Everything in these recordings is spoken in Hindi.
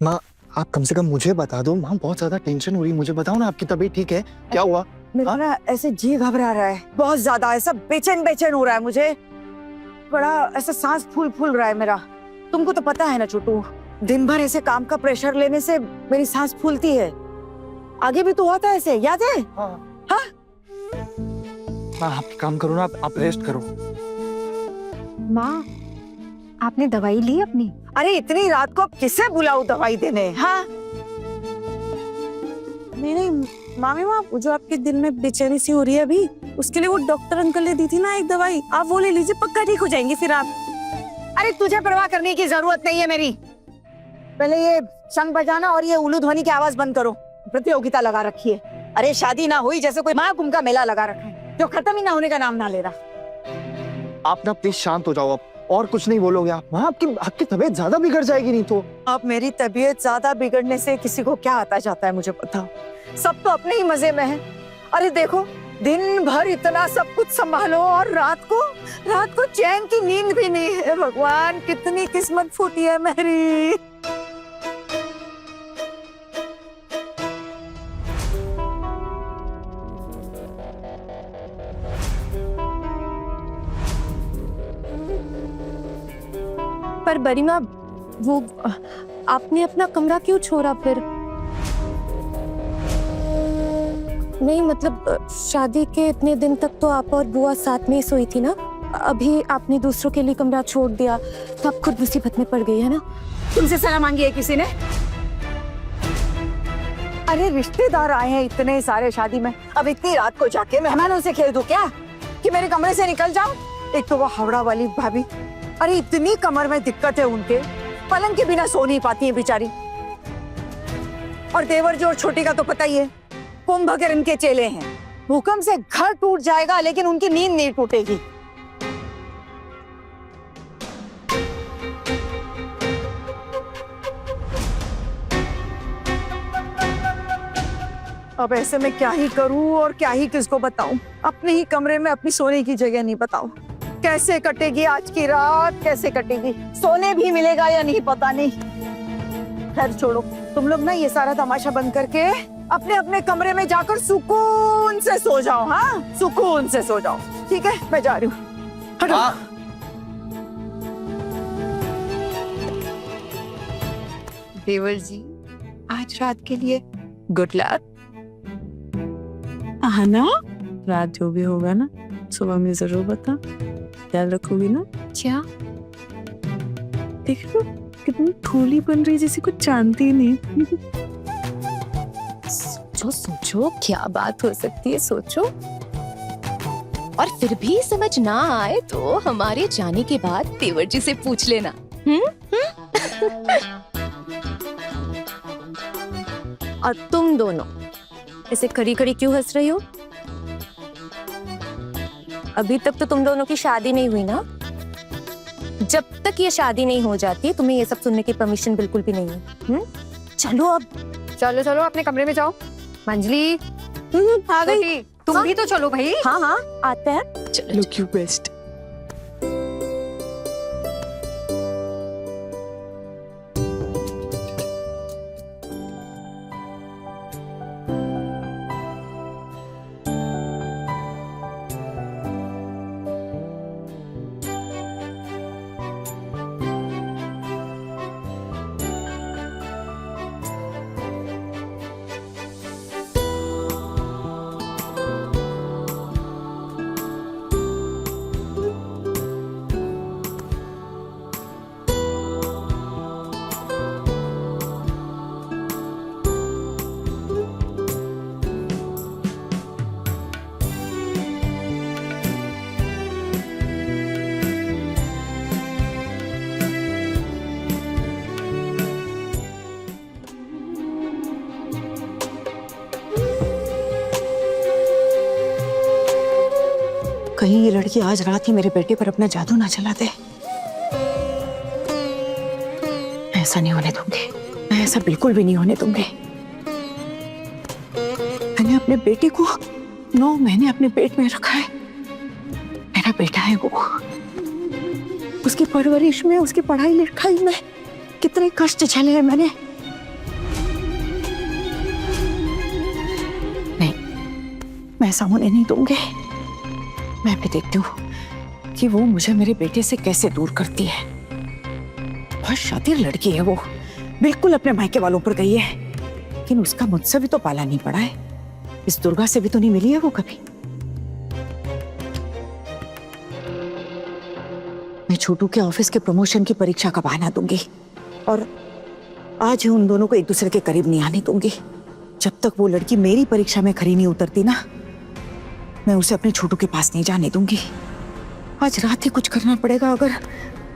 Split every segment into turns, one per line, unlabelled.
माँ, आप कम से कम मुझे बता दो। माँ, बहुत ज्यादा टेंशन हो रही है, मुझे बताओ ना, आपकी तबीयत ठीक है? क्या हुआ?
मेरा ना ऐसे जी घबरा रहा है, बहुत ज्यादा ऐसा बेचैन बेचैन हो रहा है मुझे। बड़ा ऐसा सांस फूल फूल रहा है मेरा। तुमको तो पता है ना छोटू, दिन भर ऐसे काम का प्रेशर लेने से मेरी सांस फूलती है। आगे भी तो हुआ था ऐसे, याद है?
हाँ।
हाँ?
माँ, आप काम करो ना, आप रेस्ट करो।
माँ, आपने दवाई ली अपनी?
अरे इतनी रात को अब किसे बुलाऊं दवाई देने? हाँ
नहीं मामी माँ, वो जो आपके दिल में बेचैनी सी हो रही है अभी, उसके लिए वो डॉक्टर अंकल ने दी थी ना एक दवाई, आप वो ले लीजिए, पक्का ठीक हो जाएंगे फिर आप।
अरे तुझे परवाह करने की जरूरत नहीं है मेरी। पहले ये शंख बजाना और ये उल्लू ध्वनि की आवाज बंद करो। प्रतियोगिता लगा रखी है। अरे शादी ना हुई जैसे कोई महाकुंभ का मेला लगा रखा है, जो खत्म ही ना होने का नाम ना ले रहा।
आप ना प्लीज शांत हो जाओ, आप और कुछ नहीं बोलोगे आप? माँ, आपकी तबीयत ज्यादा बिगड़ जाएगी नहीं तो।
अब मेरी तबीयत ज्यादा बिगड़ने से किसी को क्या आता जाता है मुझे बताओ। सब तो अपने ही मजे में है। अरे देखो, दिन भर इतना सब कुछ संभालो और रात को चैन की नींद भी नहीं है। भगवान, कितनी किस्मत फूटी है मेरी।
पर बरीमा, वो आपने अपना कमरा क्यों छोड़ा फिर? नहीं मतलब शादी के इतने दिन तक तो आप और बुआ साथ में ही सोई थी ना। अभी आपने दूसरों के लिए कमरा छोड़ दिया तो आप खुद मुसीबत में पड़ गई है ना।
तुमसे सलाह मांगी है किसी ने? अरे रिश्तेदार आए हैं इतने सारे शादी में, अब इतनी रात को जाके मेहमानों से खेल दूं क्या कि मेरे कमरे से निकल जाओ? एक तो वो हावड़ा वाली भाभी, अरे इतनी कमर में दिक्कत है उनके, पलंग के बिना सो नहीं पाती है बेचारी। और देवर जो छोटी का तो पता ही है, कुंभकर्ण के चेले हैं। भूकंप से घर टूट जाएगा लेकिन उनकी नींद नहीं टूटेगी। अब ऐसे में क्या ही करूं और क्या ही किसको बताऊं? अपने ही कमरे में अपनी सोने की जगह नहीं बताऊं। कैसे कटेगी आज की रात, कैसे कटेगी? सोने भी मिलेगा या नहीं पता नहीं। खैर छोड़ो, तुम लोग ना ये सारा तमाशा बंद करके अपने अपने कमरे में जाकर सुकून से सो जाओ। हाँ, सुकून से सो जाओ। ठीक है, मैं जा रही हूँ। हटो।
देवर जी, आज रात के लिए गुड लक।
हाँ ना, रात जो भी होगा ना, सुबह में जरूर बता, ख्याल रखोगी ना?
क्या?
देख लो कितनी थोली बन रही, जैसे कुछ जानती नहीं।
सोचो सोचो, क्या बात हो सकती है, सोचो। और फिर भी समझ ना आए तो हमारे जाने के बाद देवर जी से पूछ लेना।
और तुम दोनों ऐसे खड़ी खड़ी क्यों हंस रही हो? अभी तक तो तुम दोनों की शादी नहीं हुई ना। जब तक ये शादी नहीं हो जाती तुम्हें ये सब सुनने की परमिशन बिल्कुल भी नहीं है। चलो अब,
चलो चलो अपने कमरे में जाओ। मंजली
आ गई।
तुम भी तो चलो भाई।
हाँ हाँ आते हैं।
चलो
लुक यू बेस्ट।
कहीं ये लड़की आज रात ही मेरे बेटे पर अपना जादू ना चला दे। ऐसा नहीं होने दूंगी, मैं ऐसा बिल्कुल भी नहीं होने दूंगी। मैंने अपने बेटे को 9 महीने अपने पेट में रखा है। मेरा बेटा है वो। उसकी परवरिश में, उसकी पढ़ाई लिखाई में कितने कष्ट झेले हैं मैंने। मैं ऐसा होने नहीं दूंगी। मैं भी देखती हूँ कि वो मुझे मेरे बेटे से कैसे दूर करती है। बहुत शातिर लड़की है वो, बिल्कुल अपने मायके वालों पर गई है, लेकिन उसका मुझसे भी तो पाला नहीं पड़ा है। इस दुर्गा से भी तो नहीं मिली है वो कभी। मैं छोटू के ऑफिस के प्रमोशन की परीक्षा का बहाना दूंगी और आज ही उन दोनों को एक दूसरे के करीब नहीं आने दूंगी। जब तक वो लड़की मेरी परीक्षा में खरी नहीं उतरती ना, मैं उसे अपने छोटू के पास नहीं जाने दूंगी। आज रात ही कुछ करना पड़ेगा।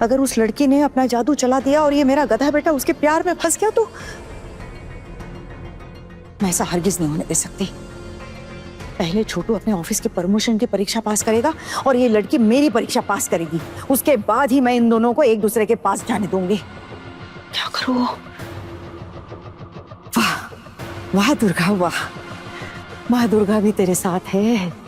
अगर उस लड़की ने अपना जादू चला दिया और ये मेरा गधा बेटा उसके प्यार में फंस गया तो मैं ऐसा हरगिज नहीं होने दे सकती। पहले छोटू अपने ऑफिस के प्रमोशन की परीक्षा पास करेगा और ये लड़की मेरी परीक्षा पास करेगी। उसके बाद ही मैं इन दोनों को एक दूसरे के पास जाने दूंगी। क्या करूं? वाह वाह दुर्गा, वाह माँ दुर्गा भी तेरे साथ है।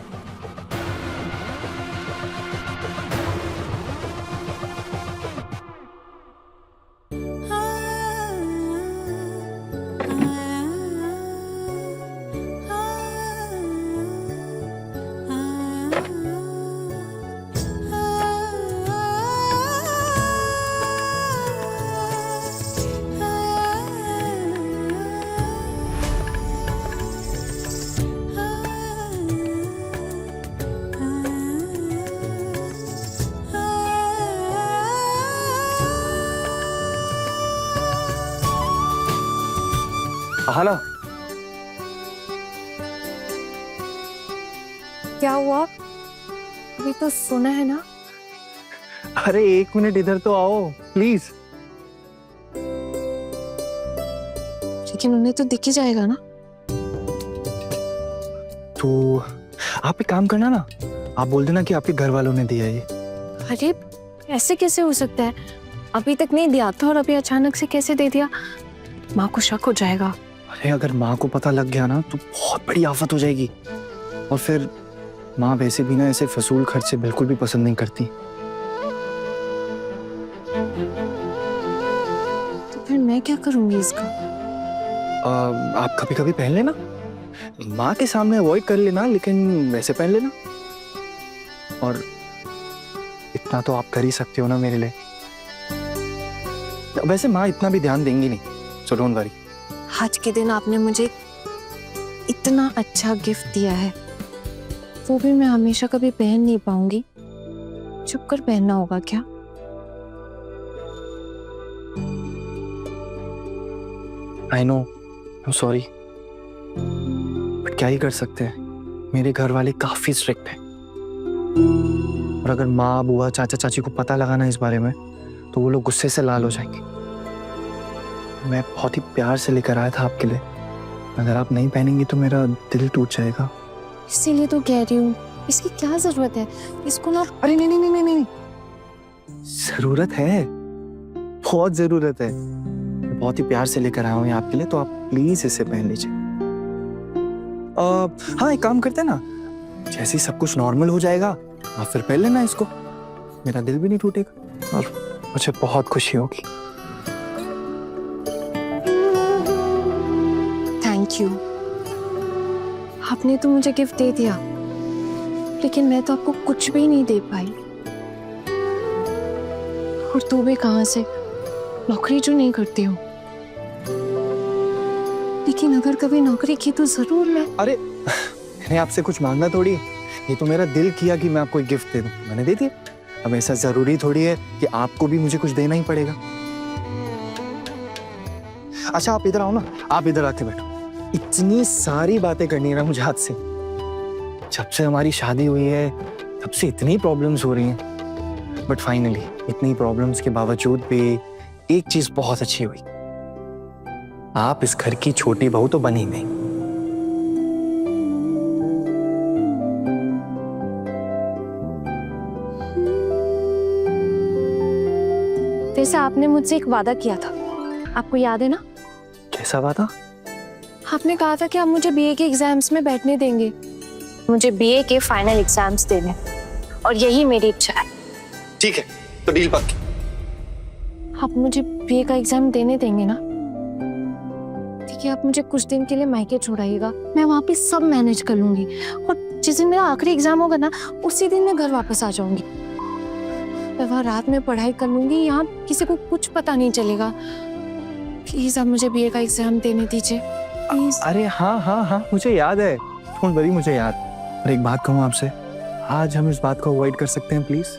हाला,
क्या हुआ? अभी तो सुना है ना?
अरे 1 मिनट इधर तो आओ प्लीज।
लेकिन उन्हें तो दिख ही जाएगा ना।
तो आप एक काम करना ना, आप बोल देना कि आपके घर वालों ने दिया ये।
अरे ऐसे कैसे हो सकता है? अभी तक नहीं दिया था और अभी अचानक से कैसे दे दिया? माँ को शक हो जाएगा।
अरे अगर माँ को पता लग गया ना तो बहुत बड़ी आफत हो जाएगी, और फिर माँ वैसे भी ना ऐसे फजूल खर्चे बिल्कुल भी पसंद नहीं करती।
तो फिर मैं क्या करूंगी इसका?
आप कभी कभी पहन लेना, माँ के सामने अवॉइड कर लेना, लेकिन वैसे पहन लेना। और इतना तो आप कर ही सकते हो ना मेरे लिए। वैसे माँ इतना भी ध्यान देंगी नहीं, सो डोंट वरी।
आज के दिन आपने मुझे इतना अच्छा गिफ्ट दिया है, वो भी मैं हमेशा कभी पहन नहीं पाऊंगी। चुप कर पहनना होगा क्या?
I know, I am sorry, but क्या ही कर सकते हैं। मेरे घर वाले काफी स्ट्रिक्ट हैं, और अगर माँ बुआ चाचा चाची को पता लगा ना इस बारे में तो वो लोग गुस्से से लाल हो जाएंगे। मैं बहुत ही प्यार से लेकर आया था आपके लिए, अगर आप नहीं पहनेंगी तो मेरा दिल टूट जाएगा।
इसीलिए तो कह रही हूँ, इसकी क्या जरूरत है? इसको ना।
अरे नहीं नहीं नहीं नहीं नहीं, जरूरत है, बहुत जरूरत है। मैं बहुत ही प्यार से लेकर आया हूँ ये आपके लिए, तो आप प्लीज इसे पहन लीजिए। हाँ एक काम करते हैं ना, जैसे ही सब कुछ नॉर्मल हो जाएगा आप फिर पहन लेना इसको, मेरा दिल भी नहीं टूटेगा और मुझे बहुत खुशी होगी।
Thank you. आपने तो मुझे गिफ्ट दे दिया, लेकिन मैं तो आपको कुछ भी नहीं दे पाई। और तू भी कहां से? नौकरी जो नहीं करती हूँ, लेकिन अगर कभी नौकरी की तो जरूर मैं।
अरे मैंने आपसे कुछ मांगा थोड़ी, ये तो मेरा दिल किया कि मैं आपको एक गिफ्ट दे दूं, मैंने दे दिया। अब ऐसा जरूरी थोड़ी है कि आपको भी मुझे कुछ देना ही पड़ेगा। अच्छा आप इधर आओ ना, आप इधर आके बैठो। इतनी सारी बातें करनी है ना मुझे हाथ से। जब से हमारी शादी हुई है तब से इतनी प्रॉब्लम्स हो रही हैं, बट फाइनली इतनी प्रॉब्लम्स के बावजूद भी एक चीज बहुत अच्छी हुई, आप इस घर की छोटी बहू तो बन ही गई।
जैसे आपने मुझसे एक वादा किया था, आपको याद है ना?
कैसा वादा?
आपने कहा था कि आप मुझे बीए के एग्जाम्स में बैठने देंगे। मुझे बीए के फाइनल एग्जाम्स देने, और यही मेरी इच्छा है।
ठीक है, तो डील पक्की।
आप मुझे बीए का एग्जाम देने देंगे ना? ठीक है, आप मुझे कुछ दिन के लिए मायके छोड़ाइएगा, मैं वहाँ पे सब मैनेज कर लूंगी। और जिस दिन मेरा आखिरी एग्जाम होगा ना, उसी दिन मैं घर वापस आ जाऊंगी। मैं वहाँ रात में पढ़ाई कर लूंगी, यहाँ किसी को कुछ पता नहीं चलेगा। प्लीज आप मुझे बीए का एग्जाम देने दीजिए प्लीज।
अरे हाँ हाँ हाँ, मुझे याद है, डोंट वरी, मुझे याद। और एक बात कहूँ आपसे, आज हम इस बात को अवॉइड कर सकते हैं प्लीज?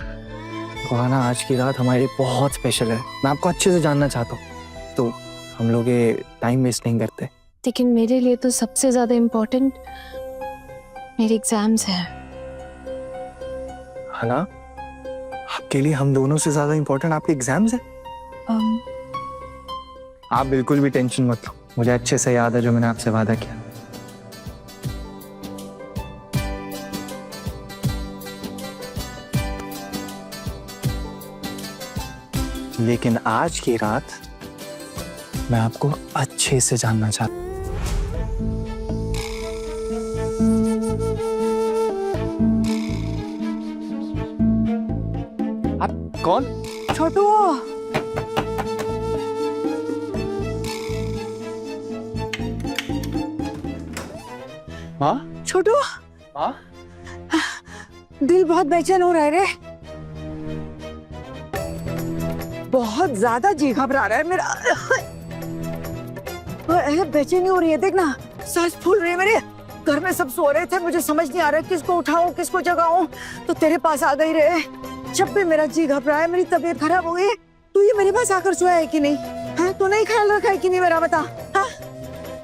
ना आज की रात हमारे लिए बहुत स्पेशल है, मैं आपको अच्छे से जानना चाहता हूँ, तो हम लोग ये टाइम वेस्ट नहीं करते।
लेकिन मेरे लिए तो सबसे ज्यादा इम्पोर्टेंट मेरे एग्जाम्स हैं।
है ना? आपके लिए हम दोनों से ज्यादा इम्पोर्टेंट आपके एग्जाम्स हैं? आप बिल्कुल भी टेंशन मत लो, मुझे अच्छे से याद है जो मैंने आपसे वादा किया। लेकिन आज की रात मैं आपको अच्छे से जानना चाहता हूं। आप कौन?
छोटू,
माँ?
छोटू,
माँ?
दिल बहुत बेचैन हो रहा है रे, बहुत ज्यादा जी घबरा रहा है मेरा। बेचैनी हो रही है, देख ना, सांस फूल रही है मेरे। घर में सब सो रहे थे, मुझे समझ नहीं आ रहा किसको उठाऊं किसको जगाऊं, तो तेरे पास आ गई रे। जब भी मेरा जी घबरा है, मेरी तबीयत खराब हो गई, तू ये मेरे पास आकर सोया है कि नहीं? हाँ, तू नहीं ख्याल रखा है कि नहीं मेरा, बता। हाँ,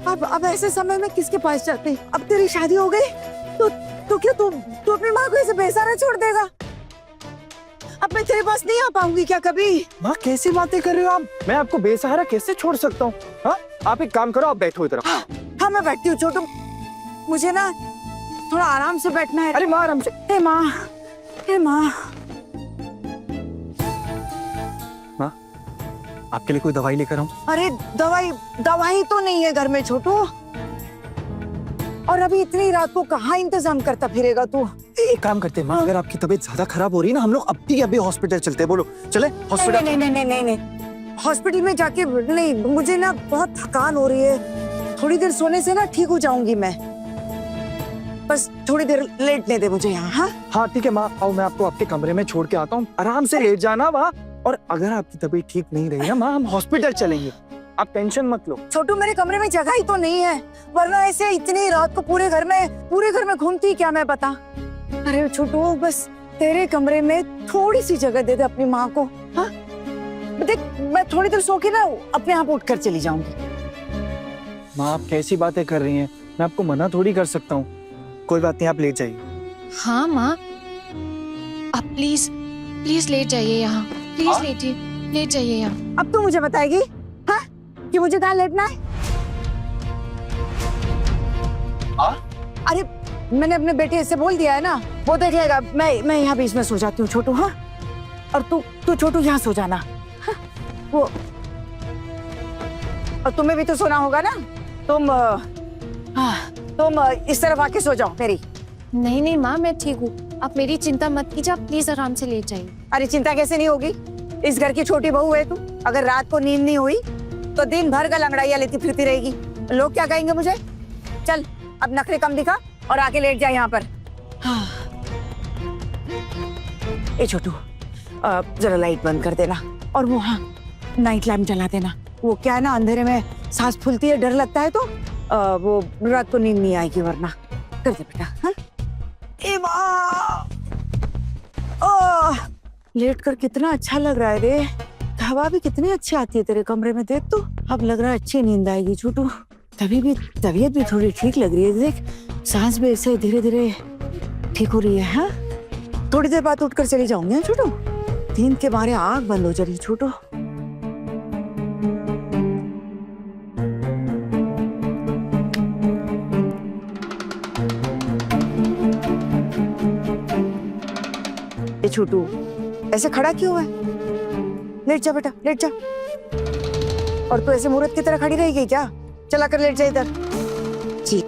अब ऐसे समय में किसके पास जाते? अब तेरी शादी हो गई तो क्या तू अपनी माँ को ऐसे बेसहारा छोड़ देगा? अब मैं तेरे पास नहीं आ पाऊंगी क्या कभी?
माँ कैसी बातें कर रहे हो आप? मैं आपको बेसहारा कैसे छोड़ सकता हूँ? हाँ, आप एक काम करो, आप बैठो इधर।
हाँ मैं बैठती हूँ छोटू, मुझे ना थोड़ा आराम से बैठना है।
अरे माँ आराम से।
हे माँ, हे माँ।
माँ, आपके लिए कोई दवाई लेकर आऊं?
अरे दवाई तो नहीं है घर में छोटू, और अभी इतनी रात को कहाँ इंतजाम करता फिरेगा तू?
एक काम करते हैं माँ, अगर आपकी तबीयत ज्यादा खराब हो रही है ना, हम लोग अभी हॉस्पिटल चलते हैं। बोलो चले हॉस्पिटल?
नहीं, हॉस्पिटल में जाके नहीं, मुझे ना बहुत थकान हो रही है, थोड़ी देर सोने से ना ठीक हो जाऊंगी मैं, बस थोड़ी देर लेटने दे मुझे यहाँ। हाँ
हाँ ठीक है माँ, आओ मैं आपको आपके कमरे में छोड़ के आता हूँ, आराम से लेट जाना वहाँ। और अगर आपकी तबीयत ठीक नहीं रही ना माँ, हम हॉस्पिटल चलेंगे, आप टेंशन मत लो।
छोटू, मेरे कमरे में जगह ही तो नहीं है, वरना ऐसे इतनी रात को पूरे घर में घूमती क्या मैं, बता। अरे छोटू, बस तेरे कमरे में थोड़ी सी जगह दे दे अपनी माँ को। हाँ देख, मैं थोड़ी देर सो के ना अपने आप उठकर चली जाऊंगी।
माँ आप कैसी बातें कर रही हैं, मैं आपको मना थोड़ी कर सकता हूँ। कोई बात नहीं, आप लेट जाइए।
हाँ माँ, आप प्लीज लेट जाइए यहाँ, प्लीज लेट जाइए यहाँ।
अब तू मुझे बताएगी हाँ कि मुझे कहाँ लेटना है? अरे मैंने अपने बेटे से बोल दिया है ना, वो देखेगा। मैं यहाँ बीच में सो जाती हूँ छोटू। हाँ, और तू छोटू यहाँ सो जाना। हाँ? वो और तुम्हें भी तो सोना होगा ना, तुम इस तरफ आके सो जाओ मेरी।
नहीं माँ, मैं ठीक हूँ, आप मेरी चिंता मत कीजिए, आप प्लीज आराम से लेट जाइए।
अरे चिंता कैसे नहीं होगी, इस घर की छोटी बहू है तू, अगर रात को नींद नहीं हुई तो दिन भर का लंगड़ाइयाँ लेती फिरती रहेगी, लोग क्या कहेंगे मुझे? चल अब नखरे कम दिखा और आके लेट जा यहाँ पर। हाँ। ए छोटू, जरा लाइट बंद कर देना, और वो हाँ नाइट लैम्प जला देना। वो क्या है ना, अंधेरे में सांस फूलती है, डर लगता है, तो वो रात को नींद नहीं आएगी वरना। कर दे बेटा। हाँ? ए माँ, लेट कर कितना अच्छा लग रहा है रे, हवा भी कितनी अच्छी आती है तेरे कमरे में, देख तो। अब लग रहा है अच्छी नींद आएगी छोटू, तबीयत भी थोड़ी ठीक लग रही है, देख सांस भी ऐसे धीरे धीरे ठीक हो रही है। हाँ, थोड़ी देर बाद उठकर चली जाऊंगी छोटू, नींद के मारे आँख बंद हो जा रही छोटू। ये छोटू ऐसे खड़ा क्यों है? लेट जा बेटा, लेट जा। और तू ऐसे मूर्त की तरह खड़ी रहेगी क्या? चला कर लेट जा इधर। जी।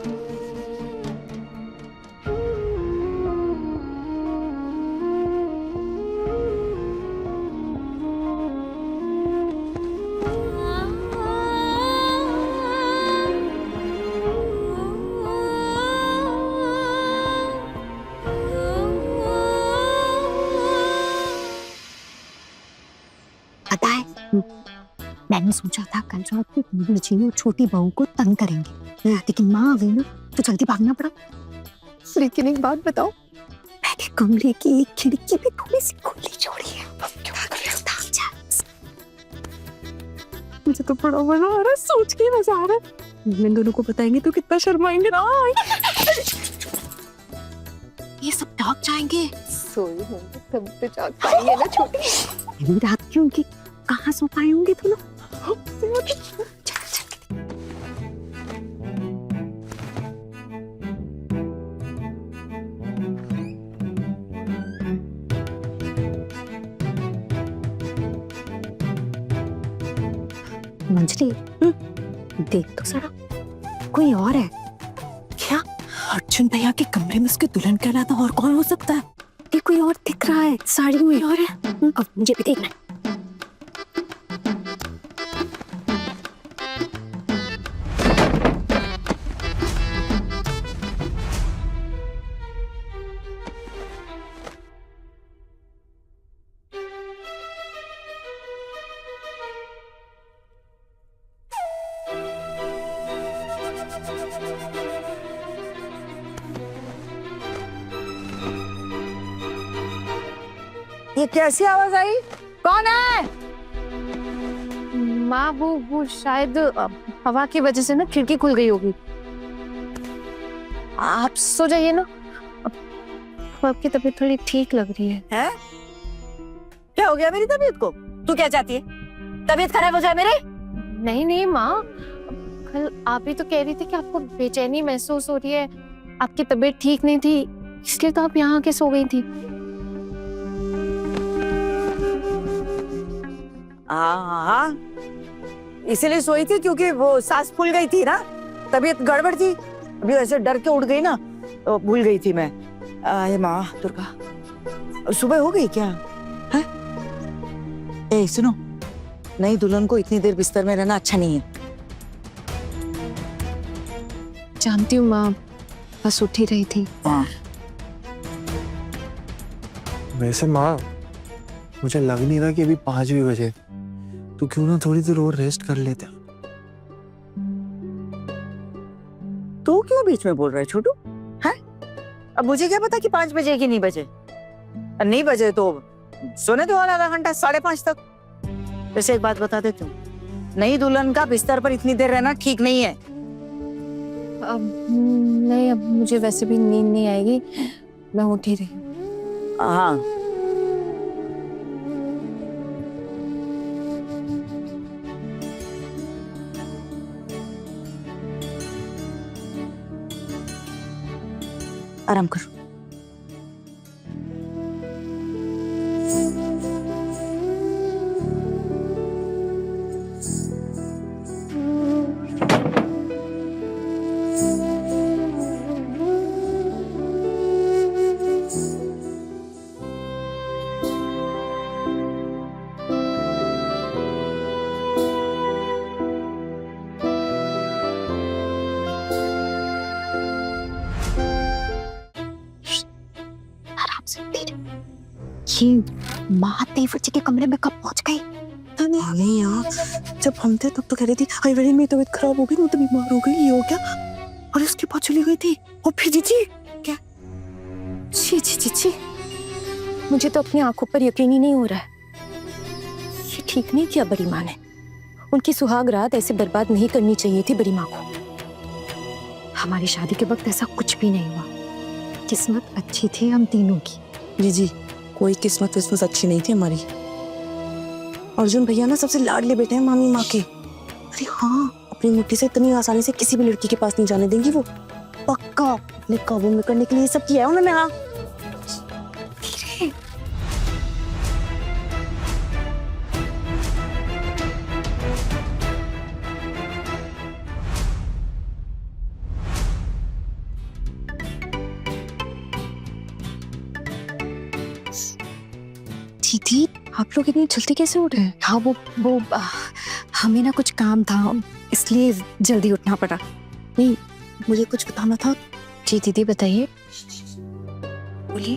मैंने सोचा था कल रात को जी और छोटी बहू को तंग करेंगे, लेकिन माँ आ गई ना तो जल्दी भागना पड़ा।
लेकिन एक बात बताओ,
मैंने कमरे की एक खिड़की भी थोड़ी सी खुली छोड़ी है।
मुझे तो बड़ा मजा आ रहा है, सोच के मजा आ रहा है। इन दोनों को बताएंगे तो कितना शर्माएंगे ना।
ये सब डॉग जाएंगे,
सोई होंगे तब तो जाग पाएंगे ना छोटी।
इतनी रात की उनकी कहाँ सो पाए होंगे तुम लोग। मंजरी, देख तो जरा, कोई और है क्या?
अर्जुन भैया के कमरे में उसके दुल्हन के अलावा और कौन हो सकता है?
ये कोई और दिख रहा है साड़ी में। और है, अब मुझे भी देखना है।
ये कैसी आवाज आई? कौन है?
माँ वो शायद हवा की वजह से ना खिड़की खुल गई होगी। आप सो जाइए ना, अब आपकी तबीयत थोड़ी ठीक लग रही है।
हैं? क्या हो गया मेरी तबीयत को? तू क्या चाहती है? तबीयत खराब हो जाए मेरी?
नहीं नहीं माँ, कल आप ही तो कह रही थी कि आपको बेचैनी महसूस हो रही है, आपकी तबीयत ठीक नहीं थी, इसलिए तो आप यहाँ आके सो गई थी।
हाँ, इसीलिए सोई थी क्योंकि वो सांस फूल गई थी ना, तबीयत गड़बड़ थी। अभी ऐसे डर के उठ गई ना तो भूल गई थी मैं। अरे माँ दुर्गा, सुबह हो गई क्या? है? ए सुनो, नई दुल्हन को इतनी देर बिस्तर में रहना अच्छा नहीं है।
जानती हूँ माँ, बस उठ ही रही थी।
हाँ।
वैसे माँ, मुझे लग नहीं रहा कि अभी 5 भी बजे, तो क्यों ना थोड़ी देर और रेस्ट कर लेते हैं।
तू क्यों बीच में बोल रहा है छोटू? हैं? अब मुझे क्या पता कि 5 बजे कि नहीं बजे? नहीं बजे तो सोने दो आधा घंटा, 5:30 तक। वैसे एक बात बता देती हूँ, नई दुल्हन का बिस्तर पर इतनी देर रहना ठीक नहीं है।
अब नहीं, अब मुझे वैसे भी नींद नहीं आएगी, मैं उठ ही रही हूँ।
हाँ, आराम करो।
ये माँ तेवर जी के कमरे में कब पहुंच गई?
नहीं यार, जब हम थे तब तो कह रही थी हाय मेरी मेरी तबीयत खराब हो गई, मैं तो बीमार हो गई, ये हो क्या? और उसके बाद चली गई थी। और फिर जी क्या?
छी छी छी छी, मुझे तो अपनी आंखों पर यकीन ही नहीं हो रहा है। ये ठीक नहीं किया बड़ी माँ ने, उनकी सुहाग रात ऐसे बर्बाद नहीं करनी चाहिए थी बड़ी माँ को। हमारी शादी के वक्त ऐसा कुछ भी नहीं हुआ, किस्मत अच्छी थी हम तीनों की।
जी कोई किस्मत विस्मत अच्छी नहीं थी हमारी। अर्जुन भैया ना सबसे लाडले बेटे हैं मामी माँ के। अरे हाँ, अपनी मुट्ठी से इतनी आसानी से किसी भी लड़की के पास नहीं जाने देंगी वो। पक्का अपने काबू में करने के लिए सब किया है उन्होंने। हाँ
दीदी, आप लोग इतनी जल्दी कैसे उठ रहे हैं? हाँ वो हमें ना कुछ काम था, इसलिए जल्दी उठना पड़ा।
नहीं, मुझे कुछ बताना था।
जी दीदी बताइए।
बोलिए।